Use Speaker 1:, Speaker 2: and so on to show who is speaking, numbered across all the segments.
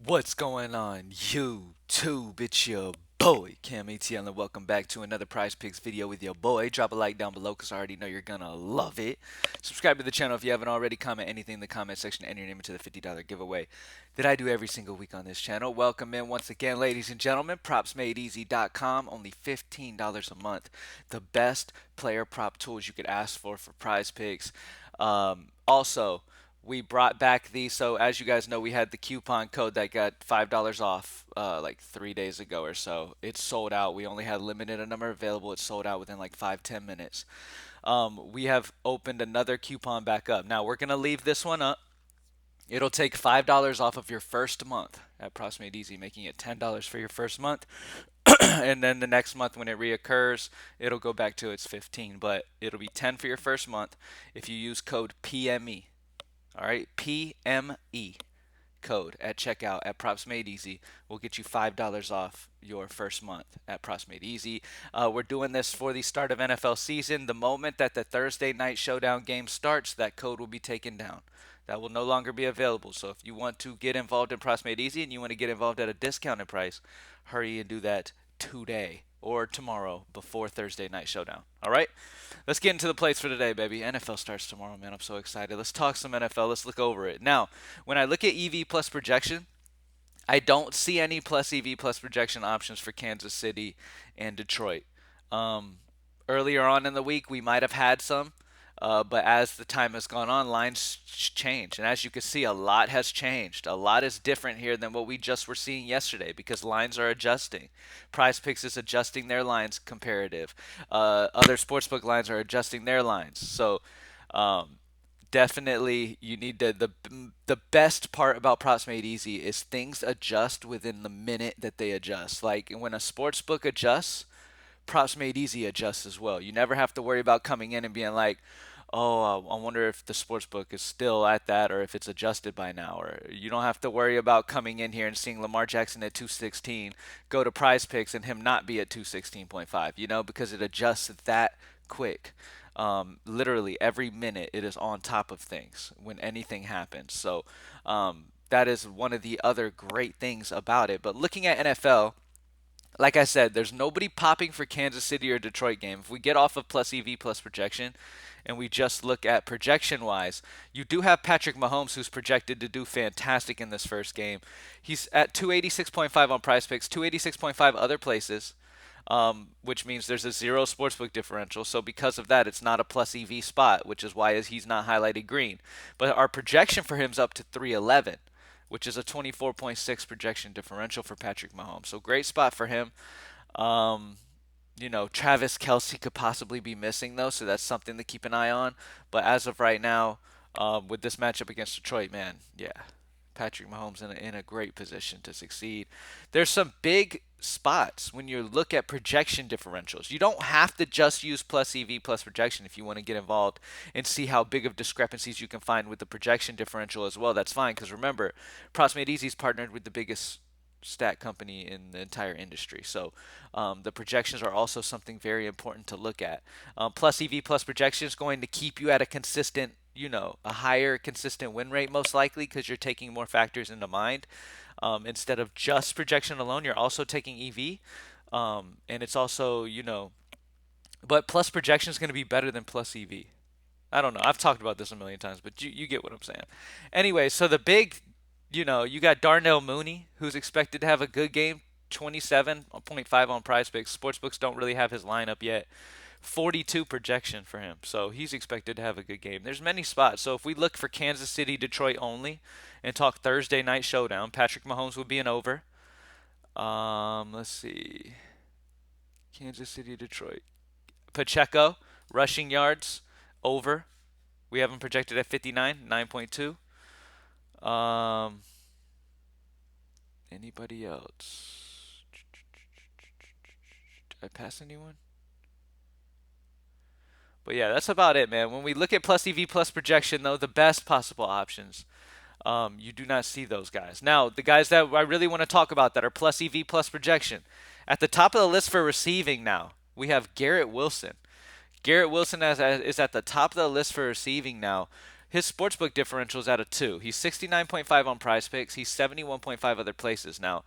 Speaker 1: What's going on, YouTube? It's your boy, Cam ATL, and welcome back to another Prize Picks video with your boy. Drop a like down below because I already know you're gonna love it. Subscribe to the channel if you haven't already. Comment anything in the comment section. Enter your name into the $50 giveaway that I do every single week on this channel. Welcome in once again, ladies and gentlemen. PropsMadeEasy.com, only $15 a month. The best player prop tools you could ask for Prize Picks. Also, we brought back these. So as you guys know, we had the coupon code that got $5 off like 3 days ago or so. It's sold out. We only had limited a number available. It sold out within like 5-10 minutes. We have opened another coupon back up. Now we're gonna leave this one up. It'll take $5 off of your first month at Proximate Easy, making it $10 for your first month. And then the next month when it reoccurs, it'll go back to its 15, but it'll be 10 for your first month if you use code PME. All right, PME code at checkout at Props Made Easy will get you $5 off your first month at Props Made Easy. We're doing this for the start of NFL season. The moment that the Thursday night showdown game starts, that code will be taken down. That will no longer be available. So if you want to get involved in Props Made Easy and you want to get involved at a discounted price, hurry and do that today or tomorrow before Thursday night showdown. All right? Let's get into the plays for today, baby. NFL starts tomorrow, man. I'm so excited. Let's talk some NFL. Let's look over it. Now, when I look at EV plus projection, I don't see any plus EV plus projection options for Kansas City and Detroit. Um, Earlier on in the week, we might have had some, but as the time has gone on, lines change. And as you can see, a lot has changed. A lot is different here than what we just were seeing yesterday because lines are adjusting. Prize Picks is adjusting their lines comparative. Other sportsbook lines are adjusting their lines. So, um, definitely you need the best part about props made easy is things adjust within the minute that they adjust. Like when a sports book adjusts, props made easy adjusts as well. You never have to worry about coming in and being like, oh, I wonder if the sports book is still at that or if it's adjusted by now. Or you don't have to worry about coming in here and seeing Lamar Jackson at 216, go to Prize Picks and him not be at 216.5, because it adjusts that quick. Literally every minute it is on top of things when anything happens. So that is one of the other great things about it. But looking at NFL, like I said, there's nobody popping for Kansas City or Detroit game. If we get off of plus EV plus projection and we just look at projection wise, you do have Patrick Mahomes who's projected to do fantastic in this first game. He's at 286.5 on Prize Picks, 286.5 other places, which means there's a zero sportsbook differential. So because of that, it's not a plus EV spot, which is why he's not highlighted green. But our projection for him's up to 311, which is a 24.6 projection differential for Patrick Mahomes. So great spot for him. Um, Travis Kelsey could possibly be missing though, so that's something to keep an eye on. But as of right now, with this matchup against Detroit, man, yeah, Patrick Mahomes in a great position to succeed. There's some big spots when you look at projection differentials. You don't have to just use plus EV plus projection if you want to get involved and see how big of discrepancies you can find with the projection differential as well. That's fine because remember, Props Made Easy's partnered with the biggest stat company in the entire industry. So the projections are also something very important to look at. Plus EV plus projection is going to keep you at a consistent, a higher consistent win rate most likely because you're taking more factors into mind. Instead of just projection alone, you're also taking EV. And it's also, but plus projection is going to be better than plus EV. I don't know. I've talked about this a million times, but you get what I'm saying. Anyway, so the big, you got Darnell Mooney, who's expected to have a good game, 27.5 on Prize Picks. Sportsbooks don't really have his lineup yet. 42 projection for him, so he's expected to have a good game. There's many spots. So if we look for Kansas City, Detroit only, and talk Thursday night showdown, Patrick Mahomes would be an over. Let's see, Kansas City, Detroit. Pacheco, rushing yards, over. We have him projected at 59, 9.2. Um, Anybody else? Did I pass anyone? But yeah, that's about it, man. When we look at plus EV plus projection, though, the best possible options, you do not see those guys. Now, the guys that I really want to talk about that are plus EV plus projection, at the top of the list for receiving now, we have Garrett Wilson. Garrett Wilson is at the top of the list for receiving now. His sportsbook differential is at a 2. He's 69.5 on Prizepicks. He's 71.5 other places. Now,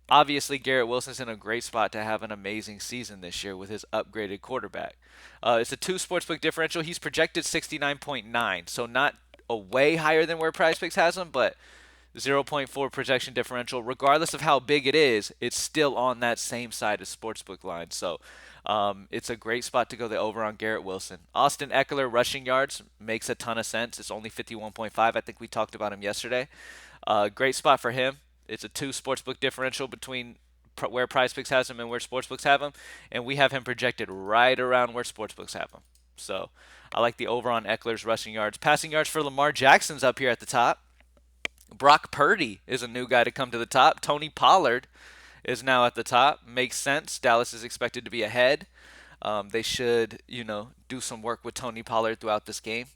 Speaker 1: obviously, Garrett Wilson's in a great spot to have an amazing season this year with his upgraded quarterback. It's a 2 sportsbook differential. He's projected 69.9, so not a way higher than where Prizepicks has him, but zero point 0.4 projection differential. Regardless of how big it is, it's still on that same side as sportsbook line. So it's a great spot to go the over on Garrett Wilson. Austin Eckler rushing yards makes a ton of sense. It's only 51.5. I think we talked about him yesterday. Great spot for him. It's a 2 sportsbook differential between where PrizePicks has him and where sportsbooks have him, and we have him projected right around where sportsbooks have him. So I like the over on Eckler's rushing yards. Passing yards for Lamar Jackson's up here at the top. Brock Purdy is a new guy to come to the top. Tony Pollard is now at the top. Makes sense. Dallas is expected to be ahead. They should, do some work with Tony Pollard throughout this game.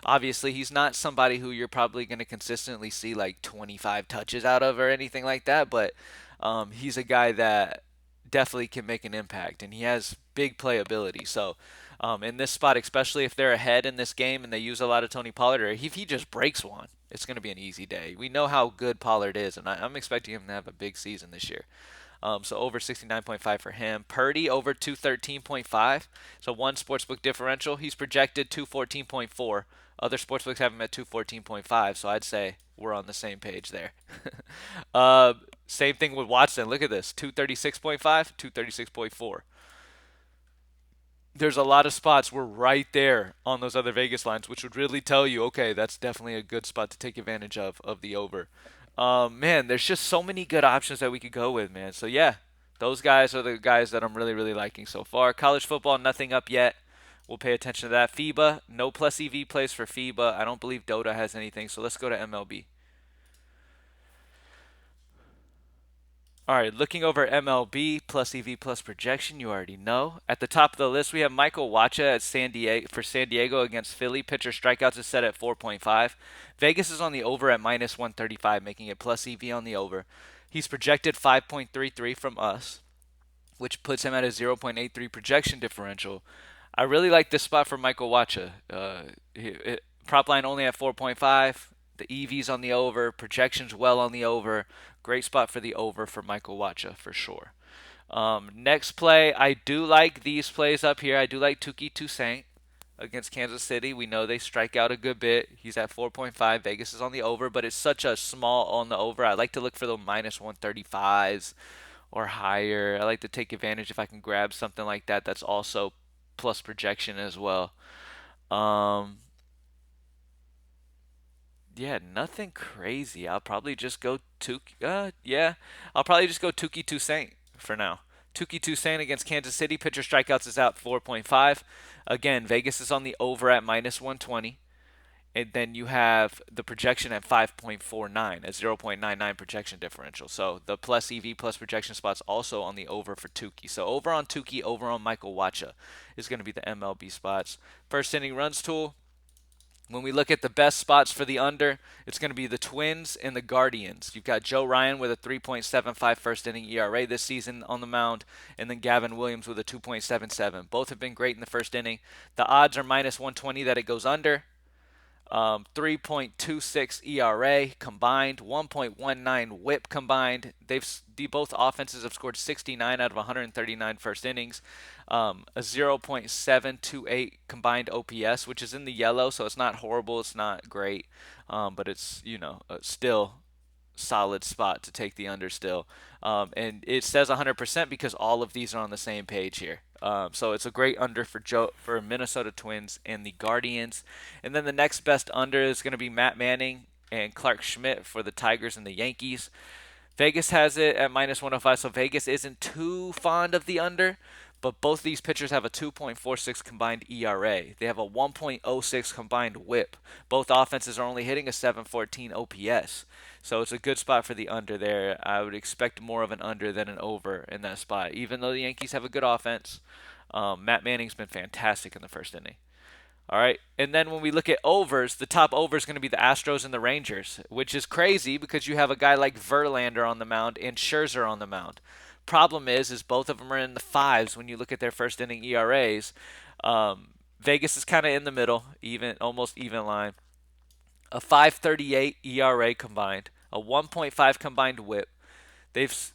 Speaker 1: Obviously, he's not somebody who you're probably going to consistently see like 25 touches out of or anything like that, but he's a guy that definitely can make an impact, and he has big playability. So, in this spot, especially if they're ahead in this game and they use a lot of Tony Pollard, or if he just breaks one, it's going to be an easy day. We know how good Pollard is, and I'm expecting him to have a big season this year. So over 69.5 for him. Purdy over 213.5. So one sportsbook differential. He's projected 214.4. Other sportsbooks have him at 214.5. So I'd say we're on the same page there. Same thing with Watson. Look at this: 236.5, 236.4. There's a lot of spots we're right there on those other Vegas lines, which would really tell you, okay, that's definitely a good spot to take advantage of the over. Man, there's just so many good options that we could go with, man. So yeah, those guys are the guys that I'm really, really liking so far. College football, nothing up yet. We'll pay attention to that. Fiba, no plus EV plays for Fiba. I don't believe Dota has anything, so let's go to MLB. All right, looking over MLB plus EV plus projection, you already know. At the top of the list, we have Michael Wacha at San Diego against Philly. Pitcher strikeouts is set at 4.5. Vegas is on the over at minus 135, making it plus EV on the over. He's projected 5.33 from us, which puts him at a 0.83 projection differential. I really like this spot for Michael Wacha. Prop line only at 4.5. The EV's on the over. Projections well on the over. Great spot for the over for Michael Wacha for sure. Next play, I do like these plays up here. I do like Tuki Toussaint against Kansas City. We know they strike out a good bit. He's at 4.5. Vegas is on the over, but it's such a small on the over. I like to look for the minus 135s or higher. I like to take advantage if I can grab something like that that's also plus projection as well. Um, yeah, nothing crazy. I'll probably just go I'll probably just go Tuki Toussaint for now. Tuki Toussaint against Kansas City. Pitcher strikeouts is out 4.5. Again, Vegas is on the over at minus 120. And then you have the projection at 5.49, a 0.99 projection differential. So the plus EV plus projection spots also on the over for Tukey. So over on Tukey, over on Michael Wacha is going to be the MLB spots. First inning runs tool. When we look at the best spots for the under, it's going to be the Twins and the Guardians. You've got Joe Ryan with a 3.75 first inning ERA this season on the mound, and then Gavin Williams with a 2.77. Both have been great in the first inning. The odds are minus 120 that it goes under. 3.26 ERA combined, 1.19 WHIP combined. Both offenses have scored 69 out of 139 first innings. A 0.728 combined OPS, which is in the yellow, so it's not horrible, it's not great, but it's still solid spot to take the under still. And it says 100% because all of these are on the same page here. So it's a great under for Minnesota Twins and the Guardians. And then the next best under is going to be Matt Manning and Clark Schmidt for the Tigers and the Yankees. Vegas has it at minus 105, so Vegas isn't too fond of the under, but both these pitchers have a 2.46 combined ERA. They have a 1.06 combined WHIP. Both offenses are only hitting a 714 OPS. So it's a good spot for the under there. I would expect more of an under than an over in that spot. Even though the Yankees have a good offense, Matt Manning's been fantastic in the first inning. All right. And then when we look at overs, the top over is going to be the Astros and the Rangers, which is crazy because you have a guy like Verlander on the mound and Scherzer on the mound. Problem is both of them are in the fives when you look at their first inning ERAs. Vegas is kind of in the middle, almost even line. a 5.38 ERA combined, a 1.5 combined WHIP.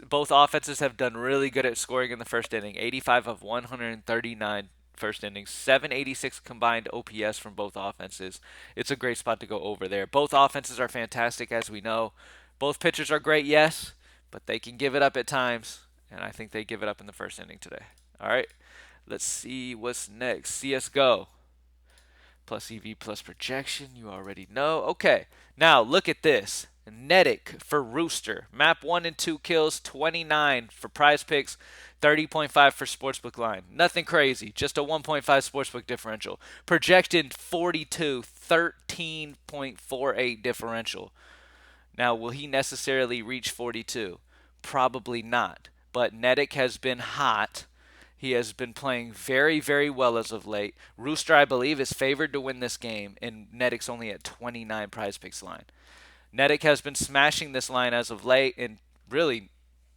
Speaker 1: Both offenses have done really good at scoring in the first inning. 85 of 139 first innings, 786 combined OPS from both offenses. It's a great spot to go over there. Both offenses are fantastic, as we know. Both pitchers are great, yes, but they can give it up at times, and I think they give it up in the first inning today. All right, let's see what's next. Csgo plus EV plus projection. You already know. Okay, now look at this. Netic for Rooster. Map 1 and 2 kills, 29 for Prizepicks, 30.5 for Sportsbook line. Nothing crazy, just a 1.5 Sportsbook differential. Projected 42, 13.48 differential. Now, will he necessarily reach 42? Probably not. But Netic has been hot. He has been playing very, very well as of late. Rooster, I believe, is favored to win this game, and Netic's only at 29 Prizepicks line. Netic has been smashing this line as of late, and really,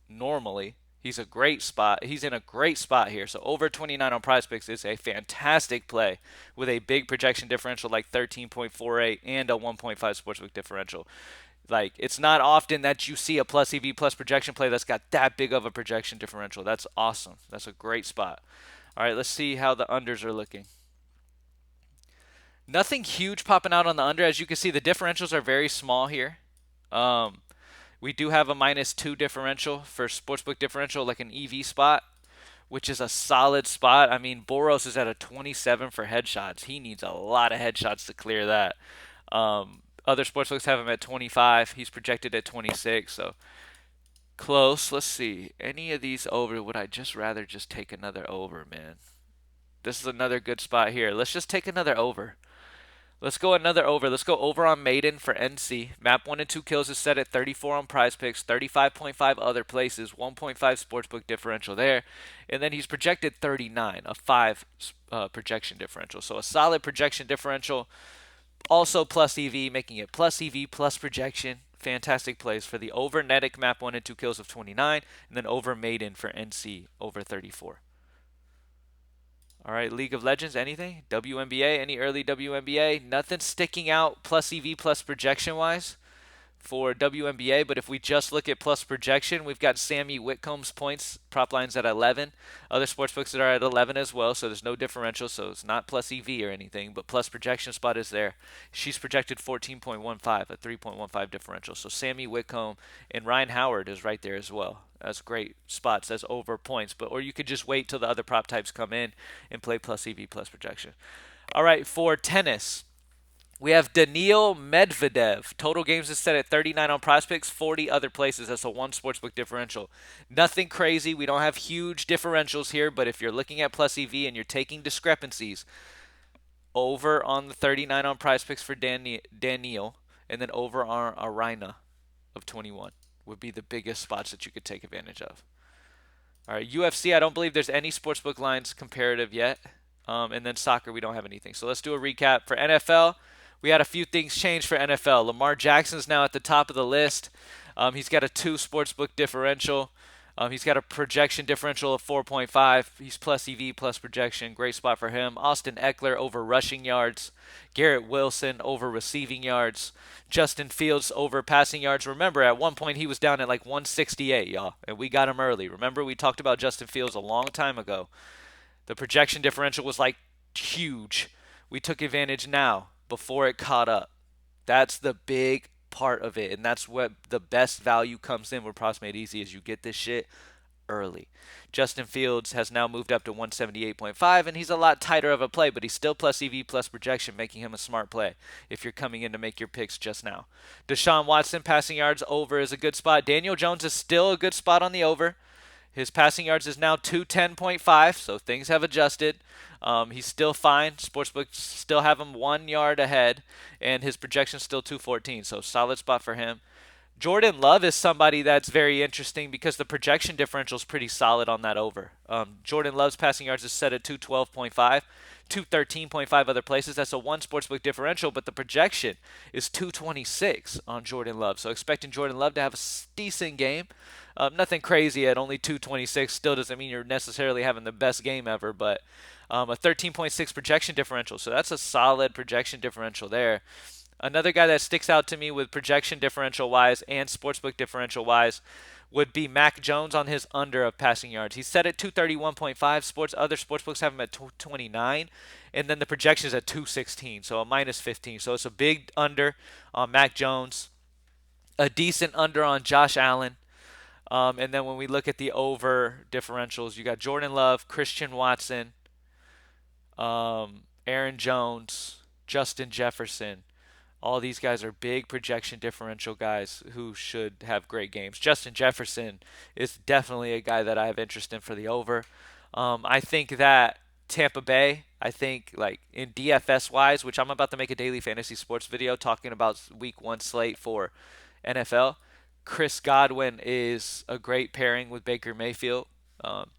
Speaker 1: normally, he's in a great spot here. So over 29 on Prizepicks is a fantastic play with a big projection differential like 13.48 and a 1.5 sportsbook differential. Like, it's not often that you see a plus EV plus projection play that's got that big of a projection differential. That's awesome. That's a great spot. All right, let's see how the unders are looking. Nothing huge popping out on the under. As you can see, the differentials are very small here. We do have a -2 differential for sportsbook differential, like an EV spot, which is a solid spot. I mean, Boros is at a 27 for headshots. He needs a lot of headshots to clear that. Other sportsbooks have him at 25. He's projected at 26, so close. Let's see. Any of these over, would I just rather just take another over, man? This is another good spot here. Let's just take another over. Let's go another over. Let's go over on Maiden for NC. Map 1 and 2 kills is set at 34 on Prizepicks, 35.5 other places, 1.5 sportsbook differential there. And then he's projected 39, a 5 projection differential. So a solid projection differential. Also plus EV, making it plus EV plus projection. Fantastic plays for the over Netic map 1 and 2 kills of 29, and then over Maiden for NC over 34. All right, League of Legends, anything? WNBA, any early WNBA? Nothing sticking out plus EV plus projection wise for WNBA, but if we just look at plus projection, we've got Sammy Whitcomb's points, prop lines at 11. Other sportsbooks that are at 11 as well, so there's no differential, so it's not plus EV or anything, but plus projection spot is there. She's projected 14.15, a 3.15 differential. So Sammy Whitcomb and Ryan Howard is right there as well. That's great spots as over points, or you could just wait till the other prop types come in and play plus EV plus projection. All right, for tennis, we have Daniil Medvedev. Total games is set at 39 on Prizepicks, 40 other places. That's a 1 sportsbook differential. Nothing crazy. We don't have huge differentials here, but if you're looking at plus EV and you're taking discrepancies, over on the 39 on Prizepicks for Daniil, and then over on Arina of 21 would be the biggest spots that you could take advantage of. All right, UFC, I don't believe there's any sportsbook lines comparative yet. And then soccer, we don't have anything. So let's do a recap. For NFL, we had a few things change for NFL. Lamar Jackson's now at the top of the list. He's got a 2 sportsbook differential. He's got a projection differential of 4.5. He's plus EV plus projection. Great spot for him. Austin Eckler over rushing yards. Garrett Wilson over receiving yards. Justin Fields over passing yards. Remember, at one point he was down at like 168, y'all, and we got him early. Remember, we talked about Justin Fields a long time ago. The projection differential was like huge. We took advantage now before it caught up. That's the big part of it, and that's what the best value comes in with Props Made Easy is you get this shit early. Justin Fields has now moved up to 178.5, and he's a lot tighter of a play, but he's still plus EV plus projection, making him a smart play if you're coming in to make your picks just now. Deshaun Watson passing yards over is a good spot. Daniel Jones is still a good spot on the over. His passing yards is now 210.5, so things have adjusted. He's still fine. Sportsbooks still have him 1 yard ahead, and his projection's still 214, so solid spot for him. Jordan Love is somebody that's very interesting because the projection differential is pretty solid on that over. Jordan Love's passing yards is set at 212.5, 213.5 other places. That's a 1 sportsbook differential, but the projection is 226 on Jordan Love. So expecting Jordan Love to have a decent game. Nothing crazy at only 226. Still doesn't mean you're necessarily having the best game ever, but a 13.6 projection differential. So that's a solid projection differential there. Another guy that sticks out to me with projection differential wise and sportsbook differential wise would be Mac Jones on his under of passing yards. He's set at 231.5. Other sportsbooks have him at 29, and then the projection is at 216, so a minus 15. So it's a big under on Mac Jones, a decent under on Josh Allen. And then when we look at the over differentials, you got Jordan Love, Christian Watson, Aaron Jones, Justin Jefferson. All these guys are big projection differential guys who should have great games. Justin Jefferson is definitely a guy that I have interest in for the over. I think that Tampa Bay, I think like in DFS wise, which I'm about to make a daily fantasy sports video talking about week 1 slate for NFL. Chris Godwin is a great pairing with Baker Mayfield.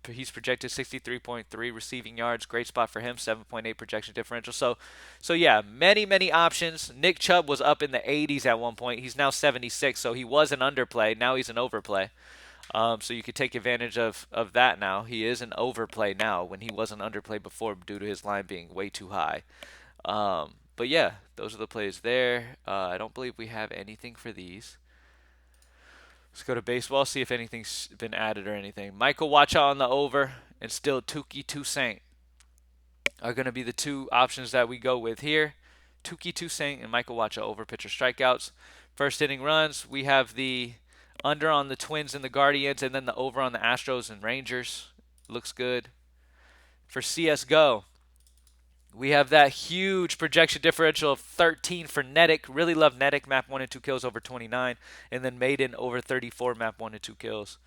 Speaker 1: He's projected 63.3 receiving yards. Great spot for him. 7.8 projection differential. So yeah, many options. Nick Chubb was up in the 80s at one point. He's now 76, so he was an underplay. Now he's an overplay. So you could take advantage of that now. He is an overplay now when he was an underplay before due to his line being way too high. But yeah, those are the plays there. I don't believe we have anything for these. Let's go to baseball, see if anything's been added or anything. Michael Wacha on the over and still Tuki Toussaint are going to be the two options that we go with here. Tuki Toussaint and Michael Wacha over pitcher strikeouts. First inning runs, we have the under on the Twins and the Guardians, and then the over on the Astros and Rangers. Looks good. For CSGO, we have that huge projection differential of 13 for Netick. Really love Netick, map 1 and 2 kills over 29. And then Maiden over 34, map 1 and 2 kills.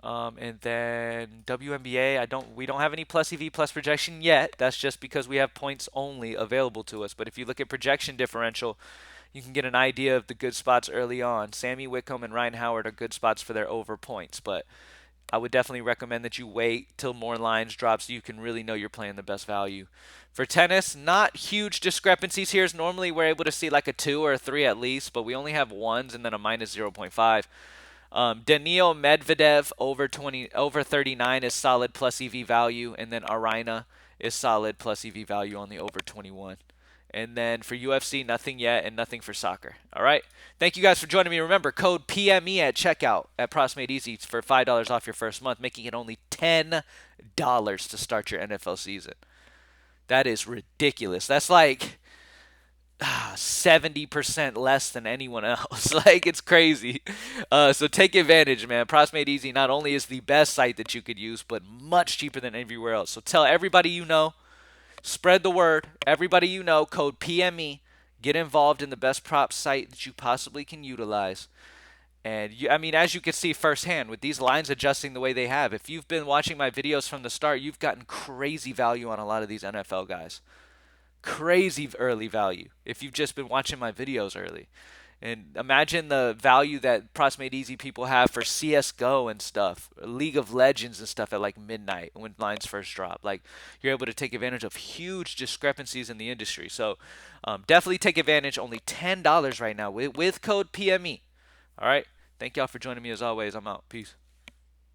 Speaker 1: And then WNBA, we don't have any plus EV plus projection yet. That's just because we have points only available to us. But if you look at projection differential, you can get an idea of the good spots early on. Sammy Whitcomb and Ryan Howard are good spots for their over points, but I would definitely recommend that you wait till more lines drop so you can really know you're playing the best value. For tennis, not huge discrepancies here. Normally we're able to see like a 2 or a 3 at least, but we only have ones and then a minus 0.5. Daniil Medvedev over 39 is solid plus EV value, and then Arina is solid plus EV value on the over 21. And then for UFC, nothing yet and nothing for soccer. All right. Thank you guys for joining me. Remember, code PME at checkout at Pros Made Easy for $5 off your first month, making it only $10 to start your NFL season. That is ridiculous. That's like 70% less than anyone else. Like, it's crazy. So take advantage, man. Pros Made Easy not only is the best site that you could use, but much cheaper than everywhere else. So tell everybody you know. Spread the word. Everybody you know, code PME. Get involved in the best prop site that you possibly can utilize. And as you can see firsthand with these lines adjusting the way they have, if you've been watching my videos from the start, you've gotten crazy value on a lot of these NFL guys. Crazy early value if you've just been watching my videos early. And imagine the value that Pros Made Easy people have for CSGO and stuff, League of Legends and stuff at like midnight when lines first drop. Like, you're able to take advantage of huge discrepancies in the industry. So definitely take advantage. Only $10 right now with code PME. All right. Thank y'all for joining me as always. I'm out. Peace.